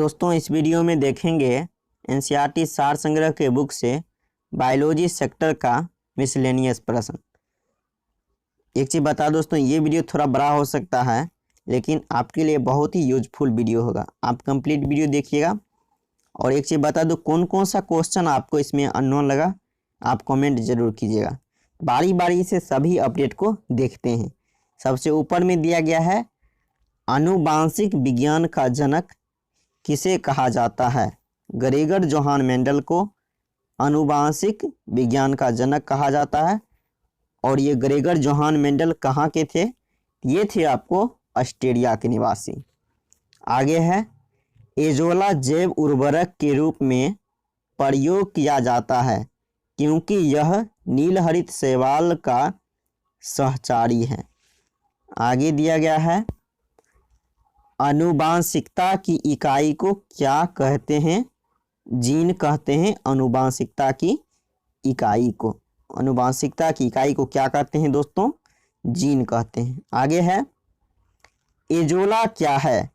दोस्तों इस वीडियो में देखेंगे एनसीईआरटी सार संग्रह के बुक से बायोलॉजी सेक्टर का मिसलेनियस प्रश्न। एक चीज़ बता दोस्तों, ये वीडियो थोड़ा बड़ा हो सकता है लेकिन आपके लिए बहुत ही यूजफुल वीडियो होगा। आप कंप्लीट वीडियो देखिएगा। और एक चीज़ बता दो, कौन कौन सा क्वेश्चन आपको इसमें अननोन लगा आप कमेंट जरूर कीजिएगा। बारी बारी से सभी अपडेट को देखते हैं। सबसे ऊपर में दिया गया है, आनुवांशिक विज्ञान का जनक किसे कहा जाता है? ग्रेगर जोहान मेंडल को आनुवांशिक विज्ञान का जनक कहा जाता है। और ये ग्रेगर जोहान मेंडल कहाँ के थे? ये थे आपको ऑस्ट्रेलिया के निवासी। आगे है, एजोला जैव उर्वरक के रूप में प्रयोग किया जाता है क्योंकि यह नीलहरित शैवाल का सहचारी है। आगे दिया गया है, आनुवांशिकता की इकाई को क्या कहते हैं? जीन कहते हैं आनुवांशिकता की इकाई को। आनुवांशिकता की इकाई को क्या कहते हैं दोस्तों? जीन कहते हैं। आगे है, एजोला क्या है?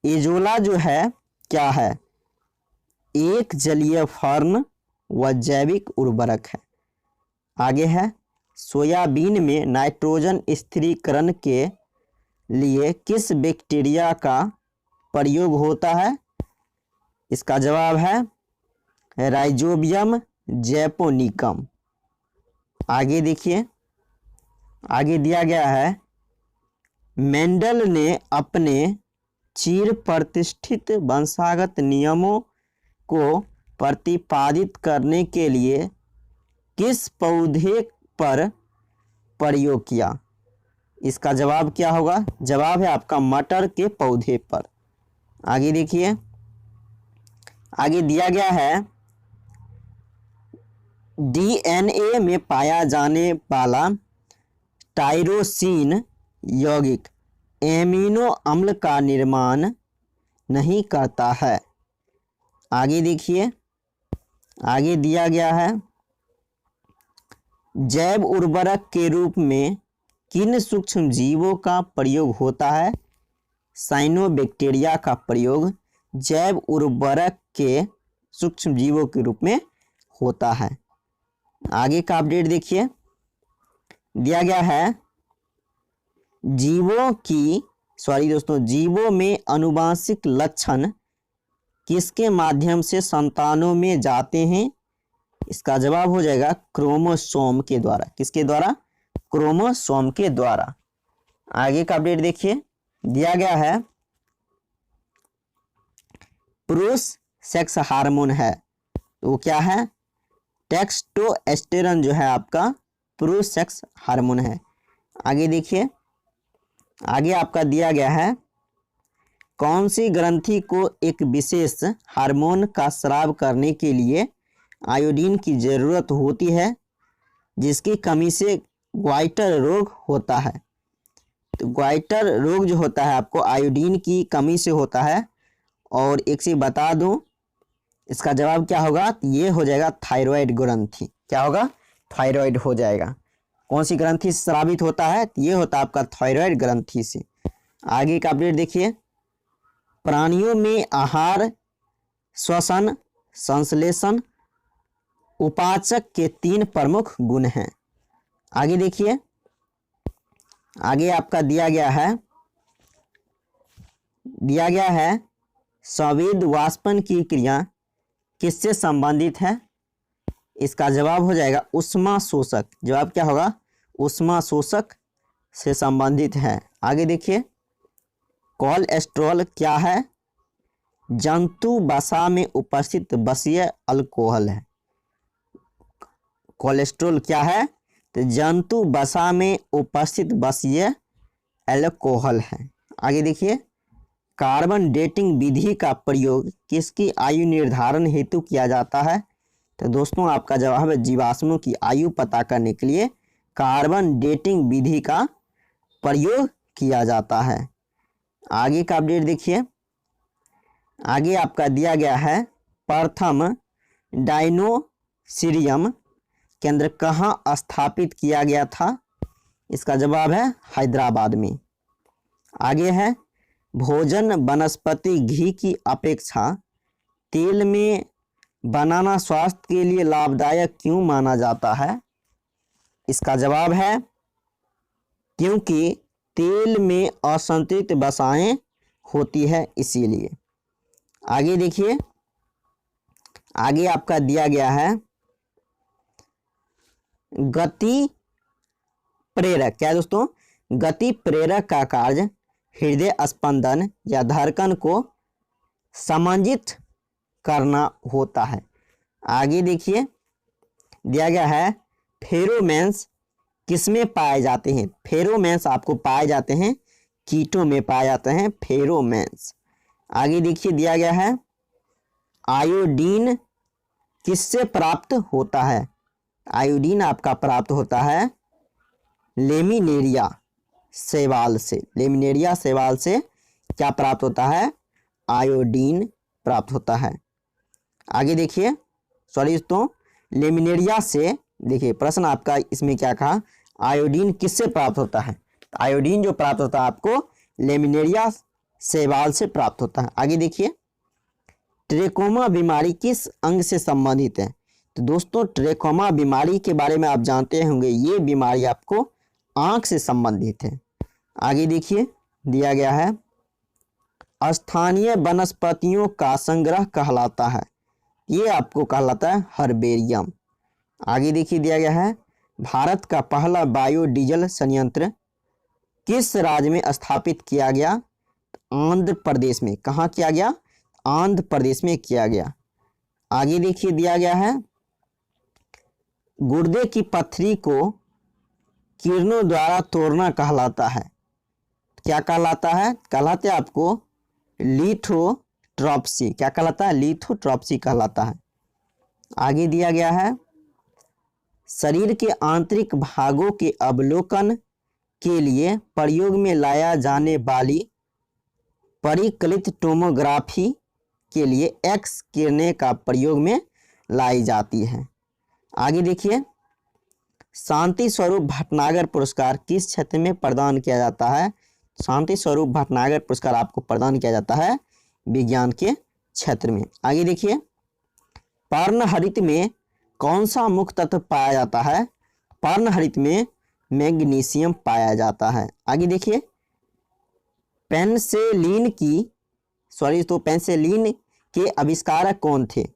एजोला जो है क्या है? एक जलीय फर्न व जैविक उर्वरक है। आगे है, सोयाबीन में नाइट्रोजन स्थिरीकरण के लिए किस बैक्टीरिया का प्रयोग होता है? इसका जवाब है राइजोबियम जैपोनिकम। आगे देखिए, आगे दिया गया है, मेंडल ने अपने चिर प्रतिष्ठित वंशागत नियमों को प्रतिपादित करने के लिए किस पौधे पर प्रयोग किया? इसका जवाब क्या होगा? जवाब है आपका मटर के पौधे पर। आगे देखिए, आगे दिया गया है, डीएनए में पाया जाने वाला टायरोसिन यौगिक एमिनो अम्ल का निर्माण नहीं करता है। आगे देखिए, आगे दिया गया है, जैव उर्वरक के रूप में किन सूक्ष्म जीवों का प्रयोग होता है? साइनोबैक्टीरिया का प्रयोग जैव उर्वरक के सूक्ष्म जीवों के रूप में होता है। आगे का अपडेट देखिए, दिया गया है, जीवों में आनुवांशिक लक्षण किसके माध्यम से संतानों में जाते हैं? इसका जवाब हो जाएगा क्रोमोसोम के द्वारा। किसके द्वारा? क्रोमोसोम के द्वारा। आगे का अपडेट देखिए, दिया गया है, पुरुष सेक्स हार्मोन है तो वो क्या है? टेस्टोस्टेरोन जो है आपका पुरुष सेक्स हार्मोन है। आगे देखिए, आगे आपका दिया गया है, कौन सी ग्रंथि को एक विशेष हार्मोन का स्राव करने के लिए आयोडीन की जरूरत होती है जिसकी कमी से ग्वाइटर रोग होता है? तो ग्वाइटर रोग जो होता है आपको आयोडीन की कमी से होता है। और एक चीज बता दूं, इसका जवाब क्या होगा? ये हो जाएगा थायराइड ग्रंथि। क्या होगा? थायराइड हो जाएगा। कौन सी ग्रंथि से स्रावित होता है? ये होता है आपका थायराइड ग्रंथि से। आगे का अपडेट देखिए, प्राणियों में आहार, श्वसन, संश्लेषण, उपाचक के 3 प्रमुख गुण हैं। आगे देखिए, आगे आपका दिया गया है, संवेद वाष्पन की क्रिया किससे संबंधित है? इसका जवाब हो जाएगा ऊष्मा शोषक। जवाब क्या होगा? ऊष्मा शोषक से संबंधित है। आगे देखिए, कोलेस्ट्रॉल क्या है? जंतु वसा में उपस्थित बसीय अल्कोहल है। कोलेस्ट्रॉल क्या है? तो जंतु वसा में उपस्थित बसीय अल्कोहल है। आगे देखिए, कार्बन डेटिंग विधि का प्रयोग किसकी आयु निर्धारण हेतु किया जाता है? तो दोस्तों आपका जवाब है जीवाश्मों की आयु पता करने के लिए कार्बन डेटिंग विधि का प्रयोग किया जाता है। आगे का अपडेट देखिए, आगे आपका दिया गया है, प्रथम डायनोसिरियम केंद्र कहाँ स्थापित किया गया था? इसका जवाब है हैदराबाद में। आगे है, भोजन वनस्पति घी की अपेक्षा तेल में बनाना स्वास्थ्य के लिए लाभदायक क्यों माना जाता है? इसका जवाब है क्योंकि तेल में असंतृप्त वसाएं होती है, इसीलिए। आगे देखिए, आगे आपका दिया गया है गति प्रेरक। क्या है दोस्तों? गति प्रेरक का कार्य हृदय स्पंदन या धड़कन को समांजित करना होता है। आगे देखिए, दिया गया है फेरोमेन्स किसमें पाए जाते हैं? फेरोमेन्स आपको पाए जाते हैं कीटों में पाए जाते हैं फेरोमेन्स। आगे देखिए, दिया गया है आयोडीन किससे प्राप्त होता है? आयोडीन आपका प्राप्त होता है लेमिनेरिया शैवाल से। लेमिनेरिया शैवाल से क्या प्राप्त होता है? आयोडीन प्राप्त होता है। आगे देखिए, सॉरी दोस्तों, लेमिनेरिया से, देखिए प्रश्न आपका इसमें क्या कहा, आयोडीन किससे प्राप्त होता है? आयोडीन जो प्राप्त होता है आपको लेमिनेरिया शैवाल से प्राप्त होता है। आगे देखिए, ट्रेकोमा बीमारी किस अंग से संबंधित है? तो दोस्तों ट्रेकोमा बीमारी के बारे में आप जानते होंगे, ये बीमारी आपको आंख से संबंधित है। आगे देखिए, दिया गया है स्थानीय वनस्पतियों का संग्रह कहलाता है, ये आपको कहलाता है हर्बेरियम। आगे देखिए, दिया गया है भारत का पहला बायोडीजल संयंत्र किस राज्य में स्थापित किया गया? आंध्र प्रदेश में। कहाँ किया गया? आंध्र प्रदेश में किया गया। आगे देखिए, दिया गया है गुर्दे की पथरी को किरणों द्वारा तोड़ना कहलाता है, क्या कहलाता है? कहलाते हैं आपको लिथोट्रॉप्सी। क्या कहलाता है? लिथोट्रॉप्सी कहलाता है। आगे दिया गया है शरीर के आंतरिक भागों के अवलोकन के लिए प्रयोग में लाया जाने वाली परिकलित टोमोग्राफी के लिए एक्स किरणें का प्रयोग में लाई जाती है। आगे देखिए, शांति स्वरूप भटनागर पुरस्कार किस क्षेत्र में प्रदान किया जाता है? शांति स्वरूप भटनागर पुरस्कार आपको प्रदान किया जाता है विज्ञान के क्षेत्र में। आगे देखिए, पर्णहरित में कौन सा मुख्य तत्व पाया जाता है? पर्णहरित में मैग्नीशियम पाया जाता है। आगे देखिए, पेनिसिलिन के आविष्कारक कौन थे?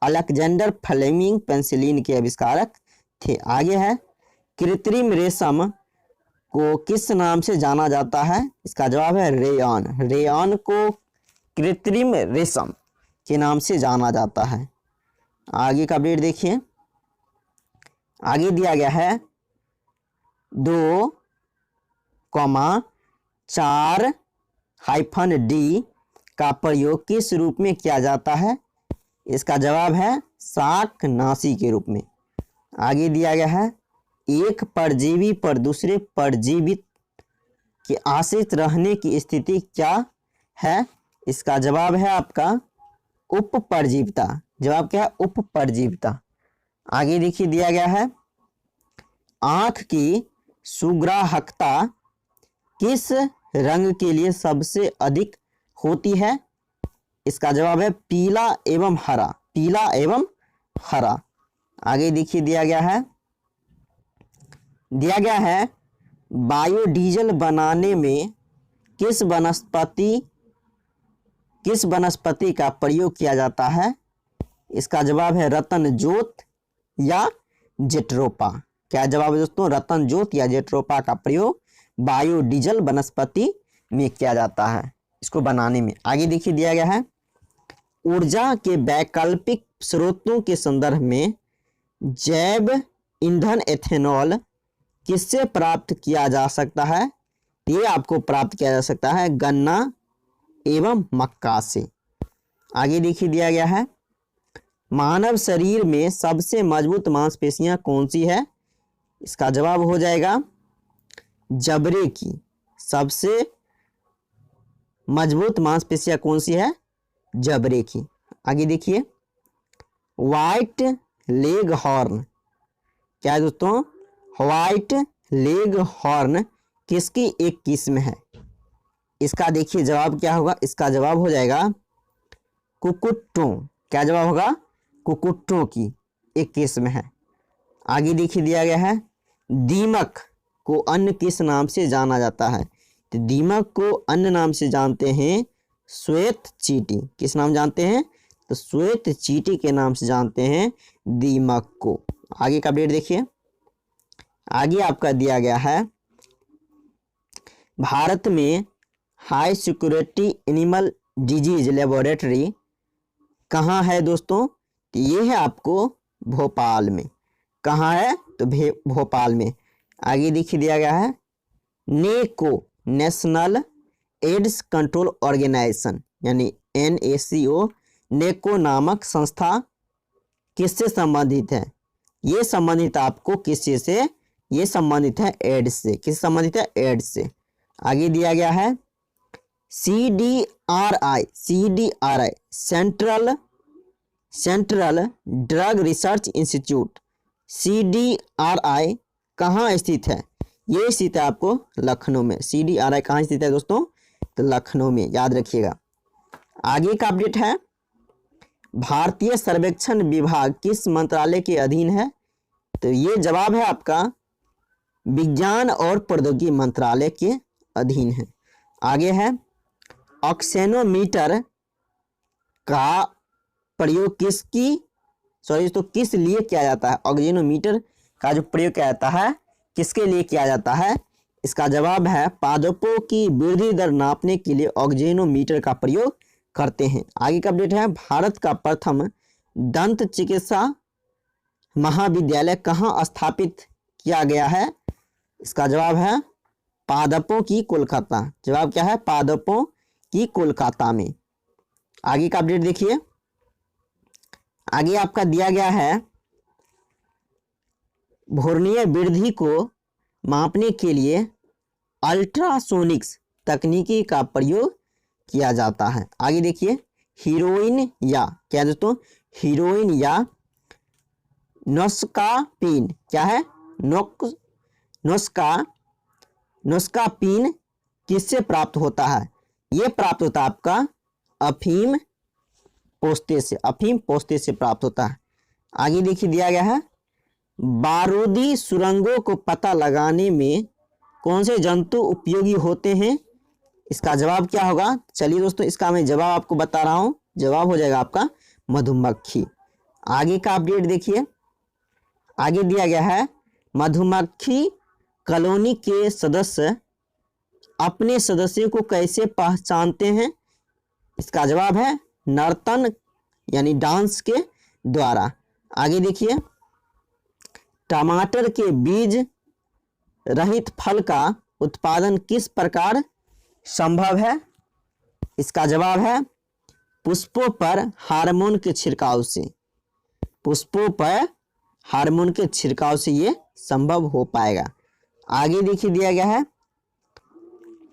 अलेक्जेंडर फ्लेमिंग पेनिसिलिन के आविष्कारक थे। आगे है कृत्रिम रेशम को किस नाम से जाना जाता है? इसका जवाब है रेयॉन। रेयॉन को कृत्रिम रेशम के नाम से जाना जाता है। आगे का अपडेट देखिए, आगे दिया गया है 2,4-D का प्रयोग किस रूप में किया जाता है? इसका जवाब है शाकनाशी के रूप में। आगे दिया गया है एक परजीवी पर दूसरे परजीवी के आश्रित रहने की स्थिति क्या है? इसका जवाब है आपका उपपरजीविता। जवाब क्या है? उपपरजीविता। आगे देखिए, दिया गया है आंख की सुग्राहकता किस रंग के लिए सबसे अधिक होती है? इसका जवाब है पीला एवं हरा। पीला एवं हरा। आगे देखिए, दिया गया है बायोडीजल बनाने में किस वनस्पति का प्रयोग किया जाता है? इसका जवाब है रतनजोत या जेट्रोपा। क्या जवाब है दोस्तों? रतनजोत या जेट्रोपा का प्रयोग बायोडीजल वनस्पति में किया जाता है, इसको बनाने में। आगे देखिए, दिया गया है ऊर्जा के वैकल्पिक स्रोतों के संदर्भ में जैव ईंधन एथेनॉल किससे प्राप्त किया जा सकता है? ये आपको प्राप्त किया जा सकता है गन्ना एवं मक्का से। आगे देखिए, दिया गया है मानव शरीर में सबसे मजबूत मांसपेशियां कौन सी है? इसका जवाब हो जाएगा जबड़े की। सबसे मजबूत मांसपेशियां कौन सी है? जबड़े की। आगे देखिए व्हाइट लेग हॉर्न। क्या है दोस्तों? व्हाइट लेग हॉर्न किसकी एक किस्म है? इसका देखिए जवाब क्या होगा, इसका जवाब हो जाएगा कुकुट्टों। क्या जवाब होगा, कुकुट्टों की एक किस्म है। आगे देखिए दिया गया है दीमक को अन्य किस नाम से जाना जाता है। तो दीमक को अन्य नाम से जानते हैं श्वेत चींटी। किस नाम जानते हैं, तो श्वेत चींटी के नाम से जानते हैं दीमक को। आगे का अपडेट देखिए, आगे आपका दिया गया है भारत में high security animal disease laboratory कहाँ है दोस्तों, तो ये है आपको भोपाल में। कहाँ है, तो भोपाल में। आगे देखिए दिया गया है नेको नेशनल एड्स कंट्रोल ऑर्गेनाइजेशन यानी NACO नेको नामक संस्था किससे संबंधित है। ये संबंधित आपको किससे से, ये संबंधित है एड्स से। किससे संबंधित है, एड्स से। आगे दिया गया है CDRI central drug research institute. CDRI कहाँ स्थित है, ये स्थित है आपको लखनऊ में। CDRI कहाँ स्थित है दोस्तों, तो लखनऊ में, याद रखिएगा। आगे का अपडेट है भारतीय सर्वेक्षण विभाग किस मंत्रालय के अधीन है, तो ये जवाब है आपका विज्ञान और प्रौद्योगिकी मंत्रालय के अधीन है। आगे है ऑक्सीनोमीटर का प्रयोग किस लिए किया जाता है। ऑक्सीनोमीटर का जो प्रयोग किया जाता है किसके लिए किया जाता है, इसका जवाब है पादपों की वृद्धि दर नापने के लिए ऑक्सीनोमीटर का प्रयोग करते हैं। आगे का अपडेट है भारत का प्रथम दंत चिकित्सा महाविद्यालय कहाँ स्थापित किया गया है, इसका जवाब है पादपों की कोलकाता। जवाब क्या है, पादपों की कोलकाता में। आगे का अपडेट देखिए, आगे आपका दिया गया है भ्रूणीय वृद्धि को मापने के लिए अल्ट्रासोनिक्स तकनीकी का प्रयोग किया जाता है। आगे देखिए हीरोइन या क्या दोस्तों, हीरोइन या नोस्कापीन क्या है, नोस्कापीन किससे प्राप्त होता है, ये प्राप्त होता है आपका अफीम पोस्ते से प्राप्त होता है। आगे देखिए दिया गया है बारूदी सुरंगों को पता लगाने में कौन से जंतु उपयोगी होते हैं, इसका जवाब क्या होगा। चलिए दोस्तों इसका मैं जवाब आपको बता रहा हूं, जवाब हो जाएगा आपका मधुमक्खी। आगे का अपडेट देखिए, आगे दिया गया है मधुमक्खी कॉलोनी के सदस्य अपने सदस्यों को कैसे पहचानते हैं, इसका जवाब है नर्तन यानी डांस के द्वारा। आगे देखिए टमाटर के बीज रहित फल का उत्पादन किस प्रकार संभव है, इसका जवाब है पुष्पों पर हार्मोन के छिड़काव से। पुष्पों पर हार्मोन के छिड़काव से ये संभव हो पाएगा। आगे देखिए दिया गया है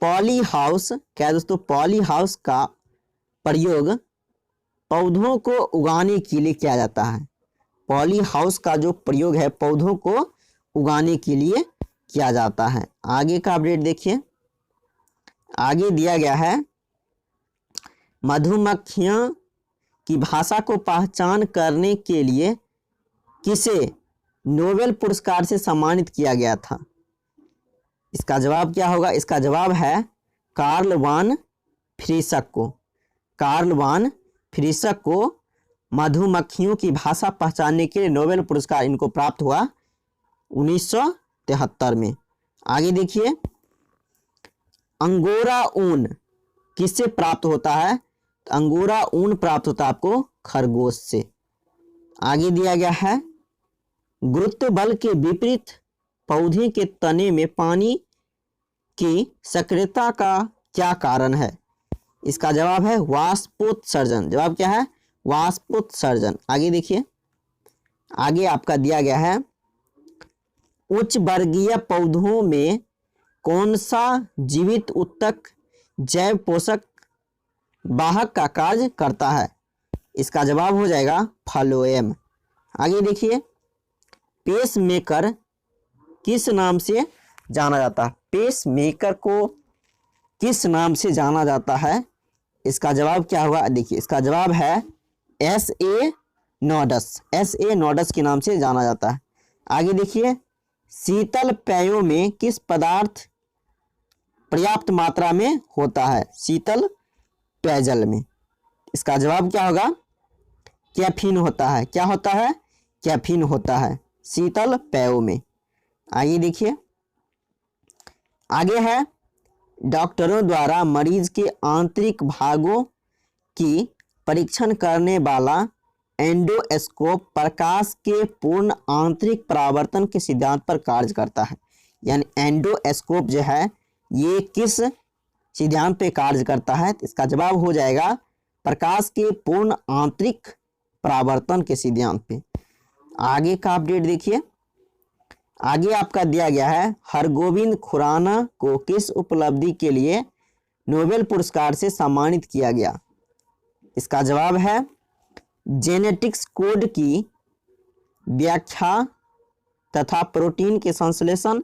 पॉली हाउस क्या है दोस्तों, पॉली हाउस का प्रयोग पौधों को उगाने के लिए किया जाता है। पॉली हाउस का जो प्रयोग है पौधों को उगाने के लिए किया जाता है। आगे का अपडेट देखिए, आगे दिया गया है मधुमक्खियां की भाषा को पहचान करने के लिए किसे नोबेल पुरस्कार से सम्मानित किया गया था, इसका जवाब क्या होगा। इसका जवाब है कार्ल वान फ्रीसक को। कार्ल वान फ्रीसक को मधुमक्खियों की भाषा पहचानने के लिए नोबेल पुरस्कार इनको प्राप्त हुआ 1973 में। आगे देखिए अंगोरा ऊन किससे प्राप्त होता है, तो अंगोरा ऊन प्राप्त होता है आपको खरगोश से। आगे दिया गया है गुरुत्व बल के विपरीत पौधे के तने में पानी की सक्रियता का क्या कारण है, इसका जवाब है वाष्पोत्सर्जन। जवाब क्या है, वाष्पोत्सर्जन। आगे देखिए, आगे आपका दिया गया है उच्च वर्गीय पौधों में कौन सा जीवित ऊतक जैव पोषक वाहक का कार्य करता है, इसका जवाब हो जाएगा फ्लोएम। आगे देखिए पेस मेकर किस नाम से जाना जाता है, पेस मेकर को किस नाम से जाना जाता है? इसका जवाब क्या होगा? देखिए इसका जवाब है SA नोडस। SA नोडस के नाम से जाना जाता है। आगे देखिए, शीतल पेयों में किस पदार्थ पर्याप्त मात्रा में होता है? शीतल पेयजल में इसका जवाब क्या होगा? कैफीन होता है। क्या होता है? कैफीन होता है शीतल पेयों में। आगे देखिए, आगे है, डॉक्टरों द्वारा मरीज के आंतरिक भागों की परीक्षण करने वाला एंडोस्कोप प्रकाश के पूर्ण आंतरिक परावर्तन के सिद्धांत पर कार्य करता है। यानी एंडोस्कोप जो है ये किस सिद्धांत पे कार्य करता है? तो इसका जवाब हो जाएगा प्रकाश के पूर्ण आंतरिक परावर्तन के सिद्धांत पे। आगे का अपडेट देखिए, आगे आपका दिया गया है, हरगोविंद खुराना को किस उपलब्धि के लिए नोबेल पुरस्कार से सम्मानित किया गया? इसका जवाब है जेनेटिक्स कोड की व्याख्या तथा प्रोटीन के संश्लेषण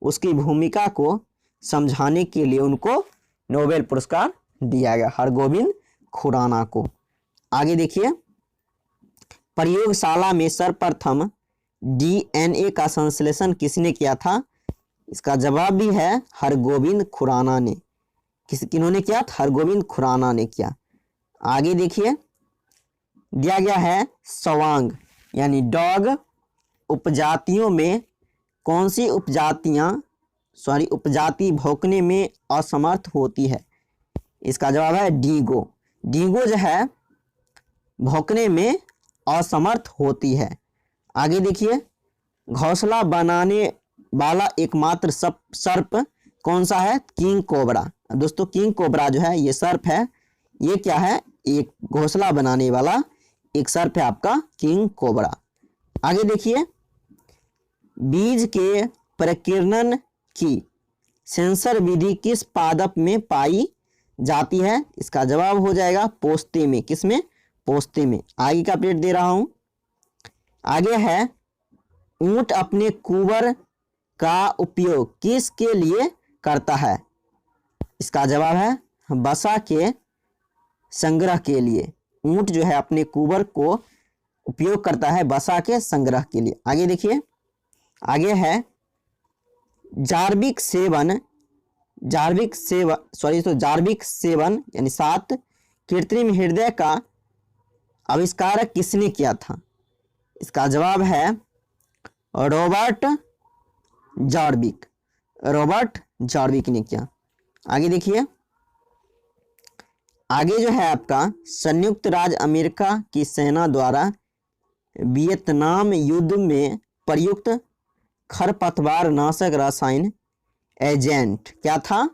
उसकी भूमिका को समझाने के लिए उनको नोबेल पुरस्कार दिया गया, हरगोविंद खुराना को। आगे देखिए, प्रयोगशाला में सर्वप्रथम DNA का संश्लेषण किसने किया था? इसका जवाब भी है हरगोविंद खुराना ने। किन्होंने किया था? हरगोविंद खुराना ने किया। आगे देखिए, दिया गया है सवांग यानी डॉग उपजातियों में कौन सी उपजाति भौंकने में असमर्थ होती है? इसका जवाब है डीगो। डीगो जो है भौंकने में असमर्थ होती है। आगे देखिए, घोंसला बनाने वाला एकमात्र सर्प कौन सा है? King cobra. दोस्तों किंग कोबरा जो है ये सर्प है, ये क्या है? एक घोंसला बनाने वाला एक सर्प है आपका किंग कोबरा। आगे देखिए, बीज के प्रकीर्णन की सेंसर विधि किस पादप में पाई जाती है? इसका जवाब हो जाएगा पोस्ते में। किसमें? पोस्ते में। आगे का अपडेट दे रहा हूं। आगे है, ऊंट अपने कुबर का उपयोग किसके लिए करता है? इसका जवाब है वसा के संग्रह के लिए। ऊंट जो है अपने कुबर को उपयोग करता है वसा के संग्रह के लिए। आगे देखिए, आगे है, जार्विक सेवन यानी 7 कृत्रिम हृदय का आविष्कारक किसने किया था? इसका जवाब है रॉबर्ट जॉर्विक ने किया। आगे देखिए, आगे जो है आपका, संयुक्त राज्य अमेरिका की सेना द्वारा वियतनाम युद्ध में प्रयुक्त खरपतवार नाशक रसायन एजेंट क्या था?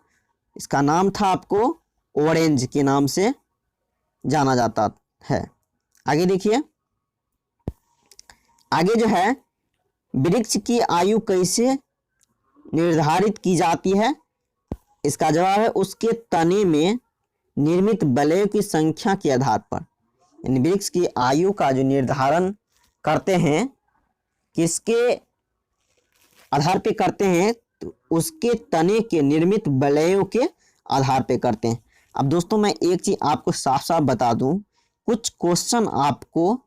इसका नाम था आपको ऑरेंज के नाम से जाना जाता है। आगे देखिए, आगे जो है, वृक्ष की आयु कैसे निर्धारित की जाती है? इसका जवाब है उसके तने में निर्मित वलयों की संख्या के आधार पर। यानी वृक्ष की आयु का जो निर्धारण करते हैं किसके आधार पे करते हैं? तो उसके तने के निर्मित वलयों के आधार पे करते हैं। अब दोस्तों मैं एक चीज आपको साफ साफ बता दूं, कुछ क्वेश्चन आपको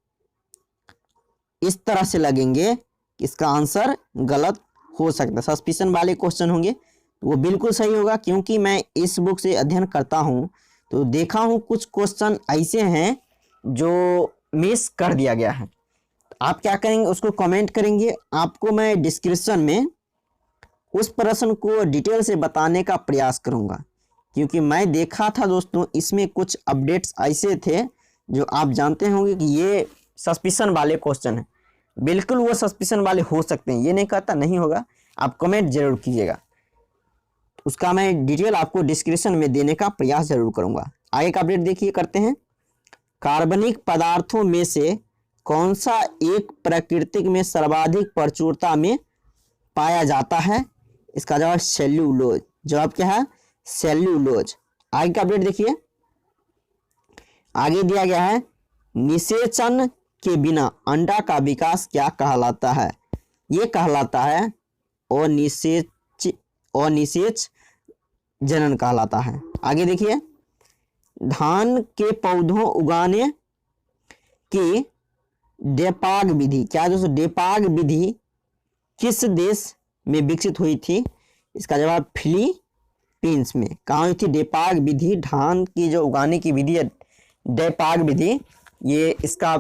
इस तरह से लगेंगे कि इसका आंसर गलत हो सकता है, सस्पिशन वाले क्वेश्चन होंगे, वो बिल्कुल सही होगा क्योंकि मैं इस बुक से अध्ययन करता हूं तो देखा हूं कुछ क्वेश्चन ऐसे हैं जो मिस कर दिया गया है। आप क्या करेंगे, उसको कमेंट करेंगे, आपको मैं डिस्क्रिप्शन में उस प्रश्न को डिटेल से बताने का प्रयास करूंगा क्योंकि मैं देखा था दोस्तों इसमें कुछ अपडेट्स ऐसे थे जो आप जानते होंगे कि ये सस्पिशन वाले क्वेश्चन हैं। बिल्कुल वो सस्पिशन वाले हो सकते हैं, ये नहीं कहता नहीं होगा, आप कमेंट जरूर कीजिएगा, उसका मैं डिटेल आपको डिस्क्रिप्शन में देने का प्रयास जरूर करूंगा। आगे का अपडेट देखिए करते हैं, कार्बनिक पदार्थों में से कौन सा एक प्राकृतिक में सर्वाधिक प्रचुरता में पाया जाता है? इसका जवाब सेल्यूलोज। जवाब क्या है? सेल्यूलोज। आगे का अपडेट देखिए, आगे दिया गया है, निषेचन के बिना अंडा का विकास क्या कहलाता है? ये कहलाता है अनिषेच जनन कहलाता है। आगे देखिए, धान के पौधों उगाने की डेपाग विधि, क्या है दोस्तों, डेपाग विधि किस देश में विकसित हुई थी? इसका जवाब फिलीपींस में। कहाँ हुई थी डेपाग विधि? धान की जो उगाने की विधि है डेपाग विधि, ये इसका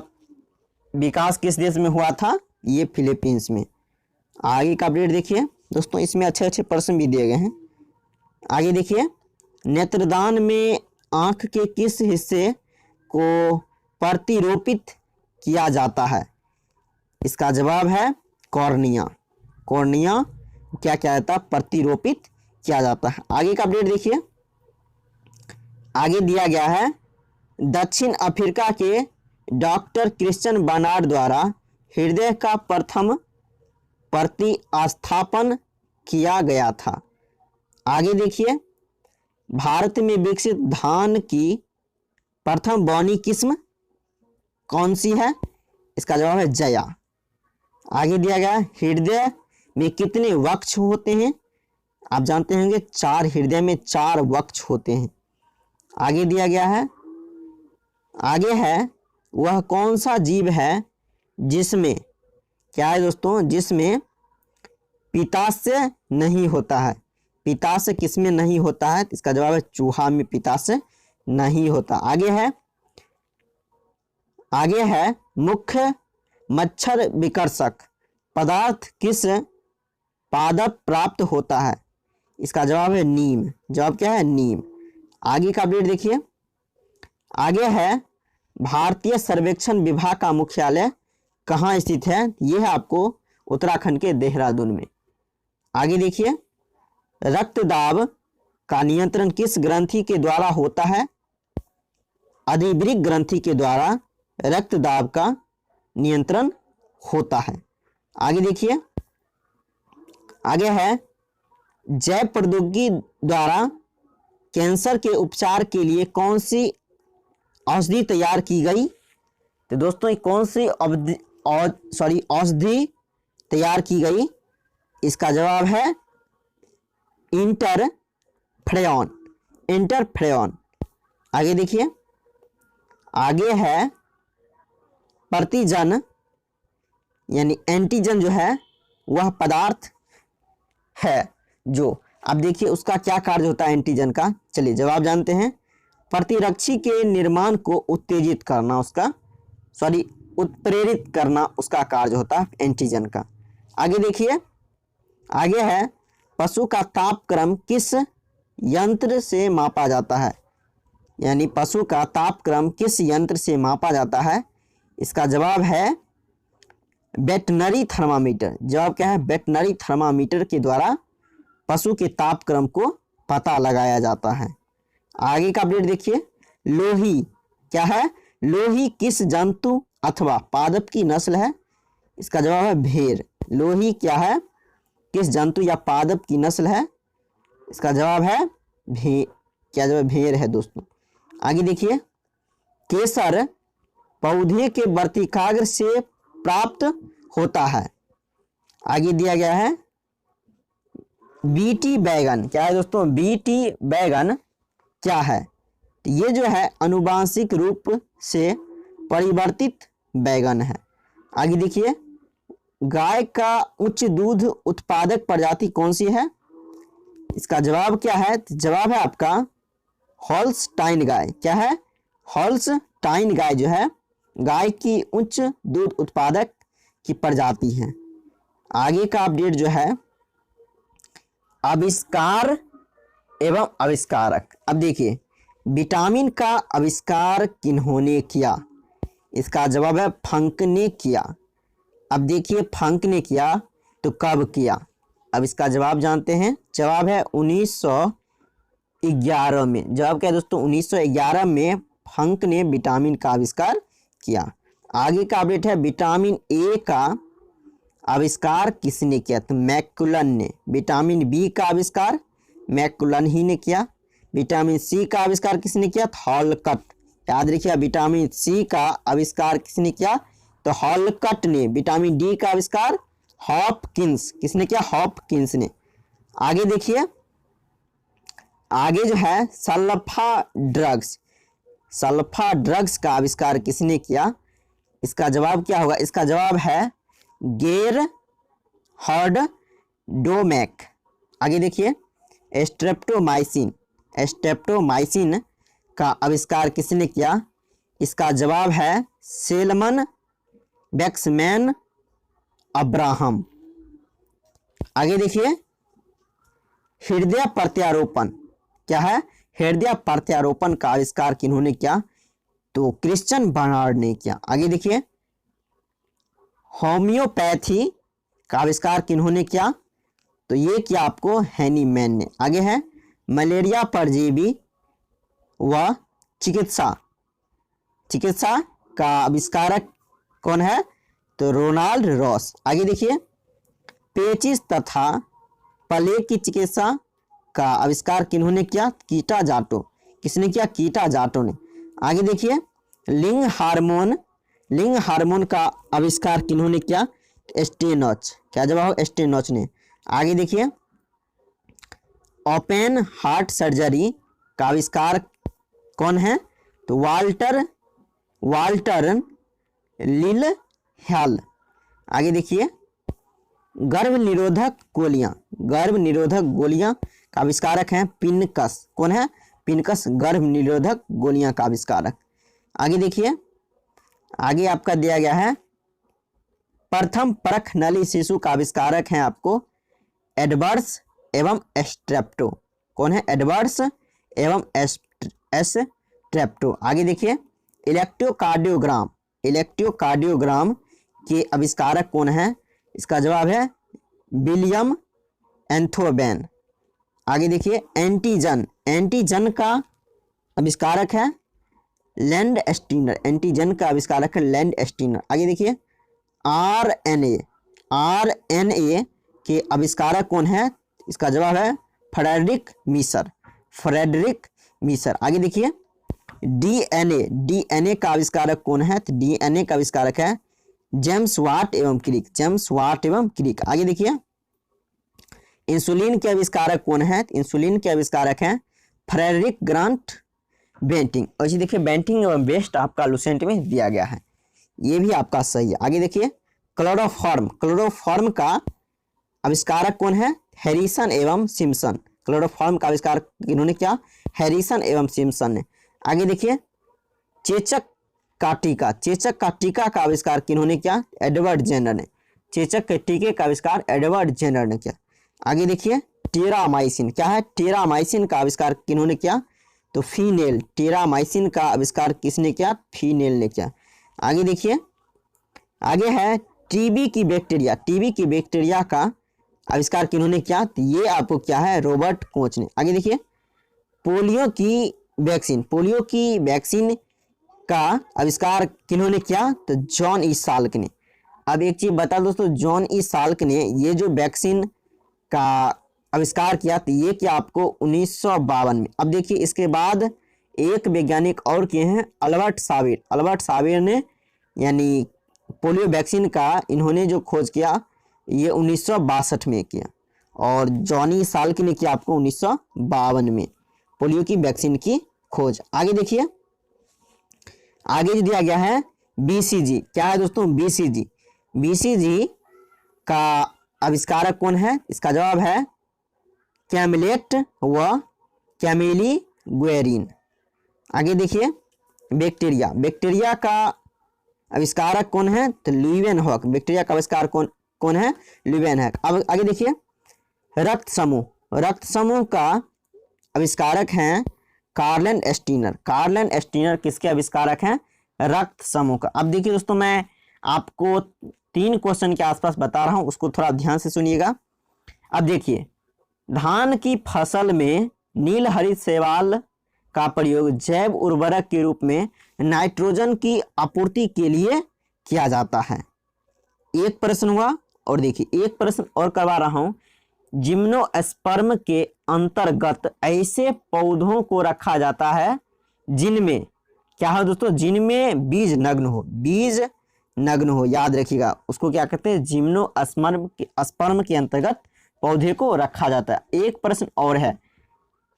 विकास किस देश में हुआ था? ये फिलीपींस में। आगे का अपडेट देखिए दोस्तों, इसमें अच्छे अच्छे प्रश्न भी दिए गए हैं। आगे देखिए, नेत्रदान में आंख के किस हिस्से को प्रतिरोपित किया जाता है? इसका जवाब है कॉर्निया। कॉर्निया क्या जाता है? प्रतिरोपित किया जाता है। आगे का अपडेट देखिए, आगे दिया गया है, दक्षिण अफ्रीका के डॉक्टर क्रिश्चियन बर्नार्ड द्वारा हृदय का प्रथम प्रतिस्थापन किया गया था। आगे देखिए, भारत में विकसित धान की प्रथम बौनी किस्म कौन सी है? इसका जवाब है जया। आगे दिया गया, हृदय में कितने वक्ष होते हैं? आप जानते होंगे 4, हृदय में 4 वक्ष होते हैं। आगे दिया गया है, आगे है, वह कौन सा जीव है जिसमें, क्या है दोस्तों, जिसमें पित्ताशय नहीं होता है? पित्ताशय किसमें नहीं होता है? इसका जवाब है चूहा में पित्ताशय नहीं होता। आगे है मुख्य मच्छर विकर्षक पदार्थ किस पादप प्राप्त होता है? इसका जवाब है नीम। जवाब क्या है? नीम। आगे का अपडेट देखिए, आगे है, भारतीय सर्वेक्षण विभाग का मुख्यालय कहाँ स्थित है? यह है आपको उत्तराखंड के देहरादून में। आगे देखिए, रक्तदाब का नियंत्रण किस ग्रंथि के द्वारा होता है? अधिवृक्क ग्रंथि के द्वारा रक्तदाब का नियंत्रण होता है। आगे देखिए, आगे है, जैव प्रौद्योगिकी द्वारा कैंसर के उपचार के लिए कौन सी औषधि तैयार की गई? तो दोस्तों, कौन सी औषधि तैयार की गई? इसका जवाब है इंटरफेरॉन। इंटरफेरॉन। आगे देखिए, आगे है, प्रतिजन यानी एंटीजन जो है वह पदार्थ है जो, अब देखिए उसका क्या कार्य होता है एंटीजन का? चलिए जवाब जानते हैं। प्रतिरक्षी के निर्माण को उत्तेजित करना, उत्प्रेरित करना उसका कार्य होता है एंटीजन का। आगे देखिए, आगे है, पशु का तापक्रम किस यंत्र से मापा जाता है? यानी पशु का तापक्रम किस यंत्र से मापा जाता है? इसका जवाब है वेटनरी थर्मामीटर। जवाब क्या है? वेटनरी थर्मामीटर के द्वारा पशु के तापक्रम को पता लगाया जाता है। आगे का अपडेट देखिए, लोही क्या है? लोही किस जंतु अथवा पादप की नस्ल है? इसका जवाब है भेड़। लोही क्या है? किस जंतु या पादप की नस्ल है? इसका जवाब है क्या जवाब? भेड़ है दोस्तों। आगे देखिए, केसर पौधे के वर्तिकाग्र से प्राप्त होता है। आगे दिया गया है, बीटी बैगन क्या है दोस्तों? बीटी बैगन क्या है? तो ये जो है आनुवांशिक रूप से परिवर्तित बैगन है। आगे देखिए, गाय का उच्च दूध उत्पादक प्रजाति कौन सी है? इसका जवाब क्या है? जवाब है आपका होल्स्टाइन गाय। क्या है? होल्स्टाइन गाय जो है गाय की उच्च दूध उत्पादक की प्रजाति है। आगे का अपडेट जो है, आविष्कार एवं आविष्कारक। अब देखिए, विटामिन का आविष्कार किन्होंने किया? इसका जवाब है फंक ने किया। अब देखिए, फंक ने किया तो कब किया? अब इसका जवाब जानते हैं। जवाब है 1911 में। जवाब क्या है दोस्तों? 1911 में फंक ने विटामिन का आविष्कार किया। आगे का अपडेट है, विटामिन ए का आविष्कार किसने किया? तो मैकुलन ने। विटामिन बी का आविष्कार मैकुलन ही ने किया। विटामिन सी का आविष्कार किसने किया? हॉलकट। याद रखिए, विटामिन सी का आविष्कार किसने किया? तो हॉलकट ने। विटामिन डी का आविष्कार हॉपकिंस। किसने किया? हॉपकिंस ने। आगे देखिए, आगे जो है सल्फा ड्रग्स, सल्फा ड्रग्स का आविष्कार किसने किया? इसका जवाब क्या होगा? इसका जवाब है गेर हर्ड डोमैक। आगे देखिए स्ट्रेप्टोमाइसिन, स्ट्रेप्टोमाइसिन का आविष्कार किसने किया? इसका जवाब है सेलमन बैक्समैन अब्राहम। आगे देखिए हृदय प्रत्यारोपण क्या है? हृदय प्रत्यारोपण का आविष्कार किन्होंने किया? तो क्रिश्चियन बर्नार्ड ने किया। आगे देखिए होम्योपैथी का आविष्कार किन्होंने किया? तो ये किया आपको हैनीमैन ने। आगे है मलेरिया परजीवी व चिकित्सा, चिकित्सा का आविष्कारक कौन है? तो रोनाल्ड रॉस। आगे देखिए पेचिस तथा प्लेग की चिकित्सा का आविष्कार किन्होंने किया? कीटा जाटो। किसने किया? कीटा जाटो ने। आगे देखिए लिंग हार्मोन, लिंग हार्मोन का आविष्कार किन्होंने किया? स्टेनॉच। क्या जवाब? स्टेनॉच ने। आगे देखिए ओपन हार्ट सर्जरी का आविष्कार कौन है? तो वाल्टर लिल हैल। आगे देखिए गर्भ निरोधक गोलियां, गर्भ निरोधक गोलियां का आविष्कारक हैं पिनकस। कौन है? पिनकस गर्भ निरोधक गोलियां का आविष्कारक। आगे देखिए आगे आपका दिया गया है प्रथम परख नली शिशु का आविष्कारक हैं आपको एडवर्ड्स एवं स्ट्रेप्टो। कौन है? एडवर्ड्स एवं स्ट्रेप्टो। आगे देखिए इलेक्ट्रोकार्डियोग्राम, इलेक्ट्रोकार्डियोग्राम के आविष्कारक कौन है? इसका जवाब है विलियम एंथोबेन। आगे देखिए एंटीजन, एंटीजन का आविष्कारक है लैंड स्टीनर, एंटीजन का आविष्कारक है लैंड स्टीनर। आगे देखिए आरएनए, आरएनए के आविष्कारक कौन है? इसका जवाब है फ्रेडरिक मीसर, फ्रेडरिक मीसर। आगे देखिए डीएनए, डीएनए का आविष्कारक कौन है? तो डीएनए का आविष्कारक है जेम्स वाट एवं क्रिक, जेम्स वाट एवं क्रिक। आगे देखिए इंसुलिन के आविष्कारक कौन है? इंसुलिन के आविष्कारक हैं फ्रेडरिक ग्रांट बेंटिंग। और ये देखिए बेंटिंग एवं बेस्ट आपका लुसेंट में दिया गया है, ये भी आपका सही है। आगे देखिए क्लोरोफॉर्म, क्लोरोफॉर्म का आविष्कारक कौन है? हैरिसन एवं सिम्पसन। क्लोरोफॉर्म का आविष्कार इन्होंने किया? हैरिसन एवं सिम्पसन ने। आगे देखिए चेचक का टीका, चेचक का टीका का आविष्कार किन्होंने किया? एडवर्ड जेनर ने। चेचक के टीके का आविष्कार एडवर्ड जेनर ने किया। आगे देखिए टेरामाइसिन क्या है? टेरामाइसिन का आविष्कार किन्होंने किया? तो फीनेल, टेरामाइसिन का आविष्कार किसने किया? फीनेल ने किया। आगे देखिए आगे है टीबी की बैक्टीरिया, टीबी की बैक्टीरिया का आविष्कार किन्होंने किया? तो ये आपको क्या है? रॉबर्ट कोच ने। आगे देखिए पोलियो की वैक्सीन, पोलियो की वैक्सीन का आविष्कार किन्होंने किया? तो जॉन ई साल्क ने। अब एक चीज बता दोस्तों, जॉन ई साल्क ने ये जो वैक्सीन का आविष्कार किया तो ये किया आपको 1952 में। अब देखिए इसके बाद एक वैज्ञानिक और किए हैं अल्बर्ट सावेर, अल्बर्ट सावेर ने यानी पोलियो वैक्सीन का इन्होंने जो खोज किया ये 1962 में किया, और जॉनी साल्क ने किया आपको 1952 में पोलियो की वैक्सीन की खोज। आगे देखिए आगे जो दिया गया है बीसीजी, क्या है दोस्तों? बीसीजी, बीसीजी का आविष्कारक कौन है? इसका जवाब है कैमलेट व कैमिली गुएरिन। आगे देखिए बैक्टीरिया, बैक्टीरिया का आविष्कारक कौन है? तो ल्यूवेनहॉक, बैक्टीरिया का आविष्कार कौन है? ल्यूवेनहॉक। अब आगे देखिए रक्त समूह, रक्त समूह का आविष्कारक हैं कार्लन स्टीनर, कार्लन स्टीनर किसके आविष्कारक हैं? रक्त समूह का। अब देखिए दोस्तों मैं आपको 3 क्वेश्चन के आसपास बता रहा हूं, उसको थोड़ा ध्यान से सुनिएगा। अब देखिए धान की फसल में नील हरित शैवाल का प्रयोग जैव उर्वरक के रूप में नाइट्रोजन की आपूर्ति के लिए किया जाता है। एक प्रश्न हुआ, और देखिए एक प्रश्न और करवा रहा हूं, जिम्नोस्पर्म के अंतर्गत ऐसे पौधों को रखा जाता है जिनमें क्या है दोस्तों? जिनमें बीज नग्न हो, बीज नग्न हो, याद रखिएगा उसको क्या कहते हैं? जिम्नोस्पर्म के अंतर्गत पौधे को रखा जाता है। एक प्रश्न और है,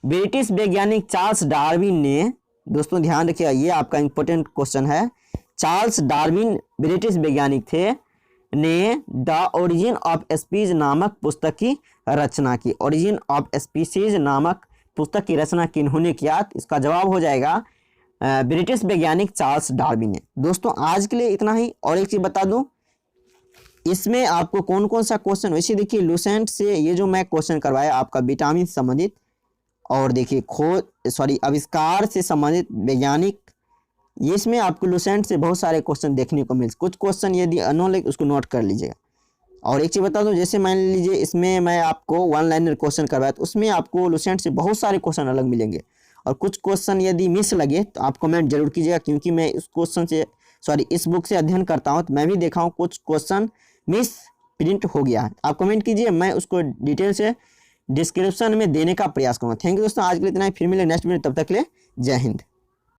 ब्रिटिश वैज्ञानिक चार्ल्स डार्विन ने, दोस्तों ध्यान रखिए ये आपका इंपॉर्टेंट क्वेश्चन है, चार्ल्स डार्विन ब्रिटिश वैज्ञानिक थे, ने द ओरिजिन ऑफ स्पीसीज नामक पुस्तक की रचना की। ओरिजिन ऑफ स्पीसीज नामक पुस्तक की रचना किन्होंने किया? इसका जवाब हो जाएगा ब्रिटिश वैज्ञानिक चार्ल्स डार्विन ने। दोस्तों आज के लिए इतना ही। और एक चीज बता दूं, इसमें आपको कौन कौन सा क्वेश्चन, वैसे देखिए लूसेंट से ये जो मैं क्वेश्चन करवाया आपका विटामिन से संबंधित, और देखिए आविष्कार से संबंधित वैज्ञानिक, ये इसमें आपको लूसेंट से बहुत सारे क्वेश्चन देखने को मिले। कुछ क्वेश्चन यदि अननोन लगे उसको नोट कर लीजिएगा। और एक चीज़ बता दूं, जैसे मान लीजिए इसमें मैं आपको वन लाइनर क्वेश्चन करवाया तो उसमें आपको लूसेंट से बहुत सारे क्वेश्चन अलग मिलेंगे। और कुछ क्वेश्चन यदि मिस लगे तो आप कमेंट जरूर कीजिएगा, क्योंकि मैं इस क्वेश्चन से इस बुक से अध्ययन करता हूँ, तो मैं भी देखा हूँ कुछ क्वेश्चन मिस प्रिंट हो गया है। आप कमेंट कीजिए, मैं उसको डिटेल से डिस्क्रिप्शन में देने का प्रयास करूँगा। थैंक यू दोस्तों, आज के लिए इतना ही। फिर मिले नेक्स्ट वीडियो, तब तक के लिए जय हिंद।